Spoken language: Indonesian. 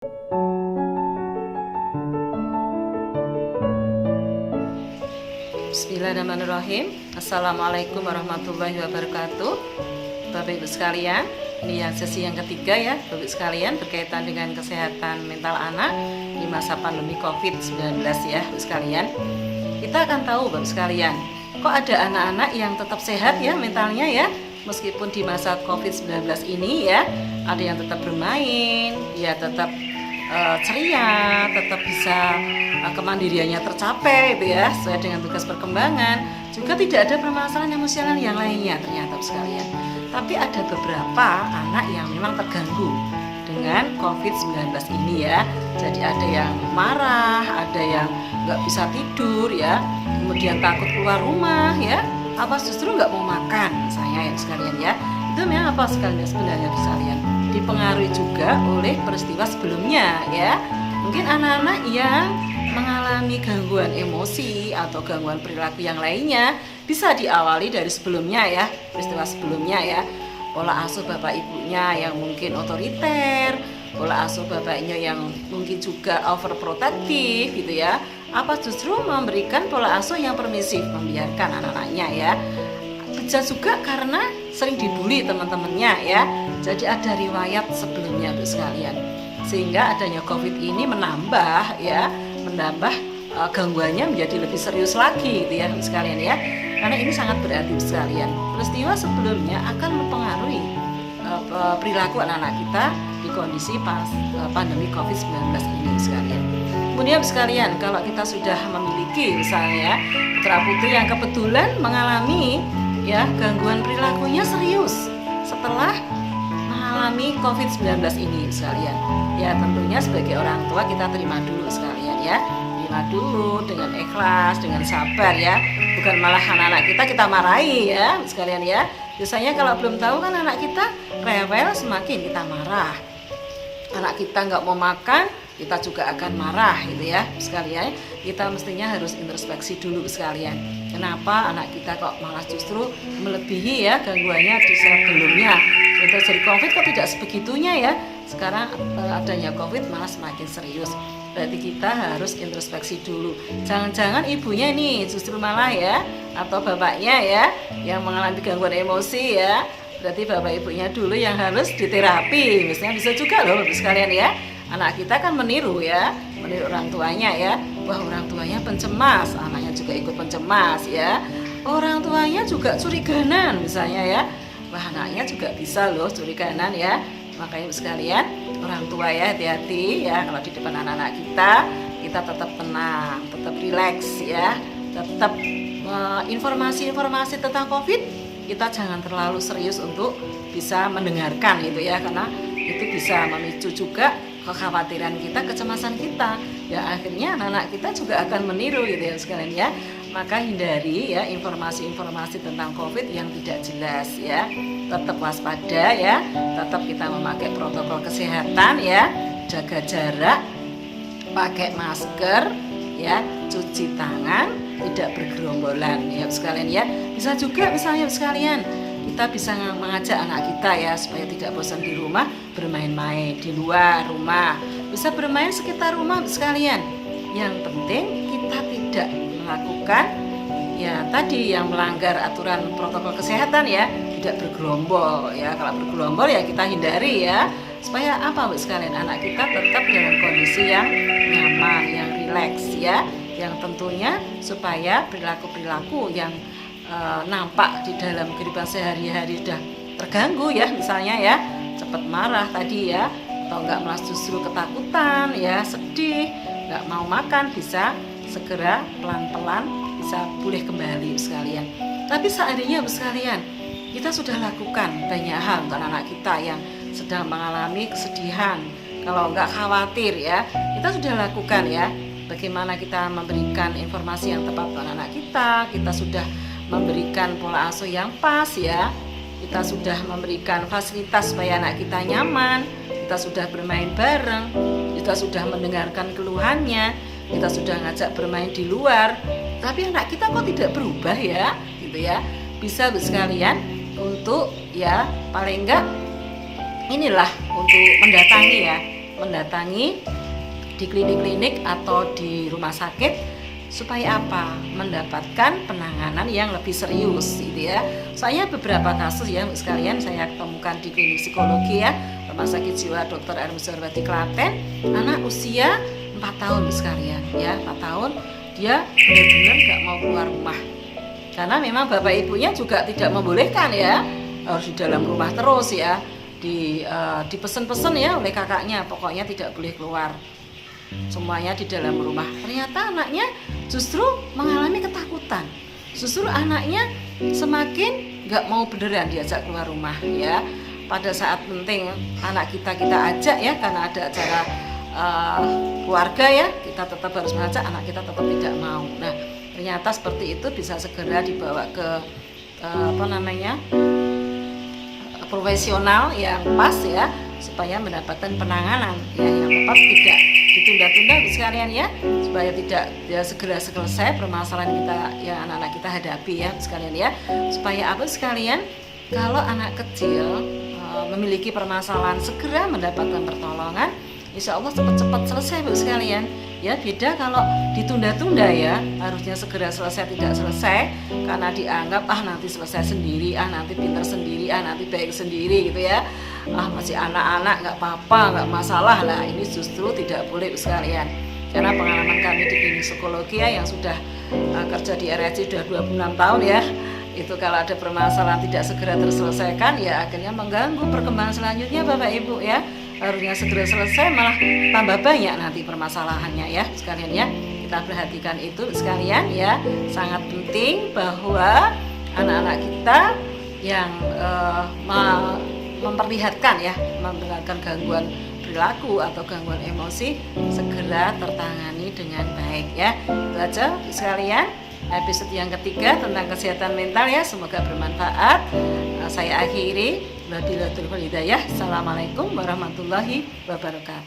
Bismillahirrahmanirrahim. Assalamualaikum warahmatullahi wabarakatuh. Bapak Ibu sekalian, ini yang sesi yang ketiga ya Bapak Ibu sekalian, berkaitan dengan kesehatan mental anak di masa pandemi COVID-19 ya Bapak sekalian. Kita akan tahu Bapak sekalian, kok ada anak-anak yang tetap sehat ya mentalnya ya, meskipun di masa COVID-19 ini ya, ada yang tetap bermain, ya tetap ceria, tetap bisa kemandiriannya tercapai itu ya, sesuai dengan tugas perkembangan. Juga tidak ada permasalahan emosional yang lainnya ternyata sekalian. Tapi ada beberapa anak yang memang terganggu dengan COVID-19 ini ya. Jadi ada yang marah, ada yang nggak bisa tidur ya, kemudian takut keluar rumah ya, apa justru nggak mau makan misalnya ya sekalian ya. Itu memang apa sekalian sebenarnya sekalian, dipengaruhi juga oleh peristiwa sebelumnya ya. Mungkin anak-anak yang mengalami gangguan emosi atau gangguan perilaku yang lainnya bisa diawali dari sebelumnya ya, peristiwa sebelumnya ya. Pola asuh bapak ibunya yang mungkin otoriter, pola asuh bapaknya yang mungkin juga overprotective gitu ya. Apa justru memberikan pola asuh yang permisif, membiarkan anak-anaknya ya. Bisa juga karena sering dibully teman-temannya ya. Jadi ada riwayat sebelumnya Bu sekalian. Sehingga adanya COVID ini menambah gangguannya menjadi lebih serius lagi gitu ya Bu sekalian ya. Karena ini sangat berarti Bu sekalian. Peristiwa sebelumnya akan mempengaruhi perilaku anak-anak kita di kondisi pandemi COVID-19 ini Bu sekalian. Kemudian Bu sekalian, kalau kita sudah memiliki misalnya putra-putri yang kebetulan mengalami ya gangguan perilakunya serius setelah mengalami COVID-19 ini sekalian. Ya tentunya sebagai orang tua kita terima dulu sekalian ya. Terima dulu dengan ikhlas, dengan sabar ya. Bukan malah anak-anak kita marahi ya sekalian ya. Biasanya kalau belum tahu kan anak kita rewel, semakin kita marah. Anak kita nggak mau makan, kita juga akan marah gitu ya sekalian. Kita mestinya harus introspeksi dulu sekalian. Kenapa anak kita kok malah justru melebihi ya gangguannya di sebelumnya. Contoh dari COVID kok tidak sebegitunya ya. Sekarang adanya COVID malah semakin serius. Berarti kita harus introspeksi dulu. Jangan-jangan ibunya nih justru malah ya, atau bapaknya ya yang mengalami gangguan emosi ya. Berarti bapak ibunya dulu yang harus diterapi. Misalnya bisa juga loh Bapak sekalian ya. Anak kita kan meniru ya, meniru orang tuanya ya. Wah orang tuanya pencemas, anaknya juga ikut pencemas ya. Orang tuanya juga curiganan misalnya ya. Wah anaknya juga bisa loh curiganan ya. Makanya sekalian orang tua ya hati-hati ya kalau di depan anak-anak kita tetap tenang, tetap rileks ya. Tetap informasi-informasi tentang COVID kita jangan terlalu serius untuk bisa mendengarkan gitu ya, karena itu bisa memicu juga kekhawatiran kita, kecemasan kita. Ya akhirnya anak-anak kita juga akan meniru gitu ya sekalian ya. Maka hindari ya informasi-informasi tentang COVID yang tidak jelas ya. Tetap waspada ya. Tetap kita memakai protokol kesehatan ya. Jaga jarak, pakai masker ya, cuci tangan, tidak bergerombolan ya sekalian ya. Bisa juga misalnya sekalian kita bisa mengajak anak kita ya supaya tidak bosan di rumah, bermain-main di luar rumah, bisa bermain sekitar rumah sekalian. Yang penting kita tidak melakukan ya tadi yang melanggar aturan protokol kesehatan ya, tidak bergerombol ya. Kalau bergerombol ya kita hindari ya, supaya apa Bu sekalian, anak kita tetap dalam kondisi yang nyaman, yang rileks ya, yang tentunya supaya perilaku-perilaku yang nampak di dalam kehidupan sehari-hari sudah terganggu ya, misalnya ya cepat marah tadi ya, atau enggak malah justru ketakutan ya, sedih, enggak mau makan, bisa segera pelan-pelan bisa pulih kembali sekalian. Tapi seandainya sekalian kita sudah lakukan banyak hal untuk anak kita yang sedang mengalami kesedihan, kalau enggak khawatir ya, kita sudah lakukan ya, bagaimana kita memberikan informasi yang tepat untuk anak kita sudah memberikan pola asuh yang pas ya, kita sudah memberikan fasilitas supaya anak kita nyaman, kita sudah bermain bareng, kita sudah mendengarkan keluhannya, kita sudah ngajak bermain di luar. Tapi anak kita kok tidak berubah ya gitu ya. Bisa Bu sekalian untuk ya paling enggak inilah untuk mendatangi ya mendatangi di klinik-klinik atau di rumah sakit supaya apa? Mendapatkan penanganan yang lebih serius gitu ya. Saya beberapa kasus ya sekalian saya temukan di klinik psikologi ya, Rumah Sakit Jiwa Dr. R. Musarwati Klaten, anak usia 4 tahun sekalian ya, 4 tahun dia benar-benar nggak mau keluar rumah. Karena memang bapak ibunya juga tidak membolehkan ya, harus di dalam rumah terus ya, dipesen-pesen ya oleh kakaknya, pokoknya tidak boleh keluar. Semuanya di dalam rumah. Ternyata anaknya justru mengalami ketakutan. Justru anaknya semakin nggak mau beneran diajak keluar rumah ya. Pada saat penting anak kita ajak ya, karena ada acara keluarga ya, kita tetap harus mengajak, anak kita tetap tidak mau. Nah, ternyata seperti itu bisa segera dibawa ke profesional yang pas ya, supaya mendapatkan penanganan ya yang tepat, tidak ditunda-tunda sekalian ya, supaya tidak ya segera selesai permasalahan kita yang anak-anak kita hadapi ya sekalian ya, supaya apa sekalian, kalau anak kecil memiliki permasalahan segera mendapatkan pertolongan, insya Allah cepat-cepat selesai Bu sekalian ya. Beda kalau ditunda-tunda ya, harusnya segera selesai tidak selesai karena dianggap nanti selesai sendiri, nanti pintar sendiri, nanti baik sendiri gitu ya, masih anak-anak nggak apa-apa, nggak masalah. Nah ini justru tidak boleh Bu sekalian, karena pengalaman kami di klinik psikologi ya, yang sudah kerja di RSC sudah 26 tahun ya, itu kalau ada permasalahan tidak segera terselesaikan ya akhirnya mengganggu perkembangan selanjutnya Bapak Ibu ya. Harusnya segera selesai malah tambah banyak nanti permasalahannya ya sekalian ya. Kita perhatikan itu sekalian ya. Sangat penting bahwa anak-anak kita yang memperlihatkan gangguan perilaku atau gangguan emosi segera tertangani dengan baik ya. Itu aja sekalian episode yang ketiga tentang kesehatan mental ya, semoga bermanfaat. Saya akhiri, wabillahi taufiq wal hidayah. Assalamualaikum warahmatullahi wabarakatuh.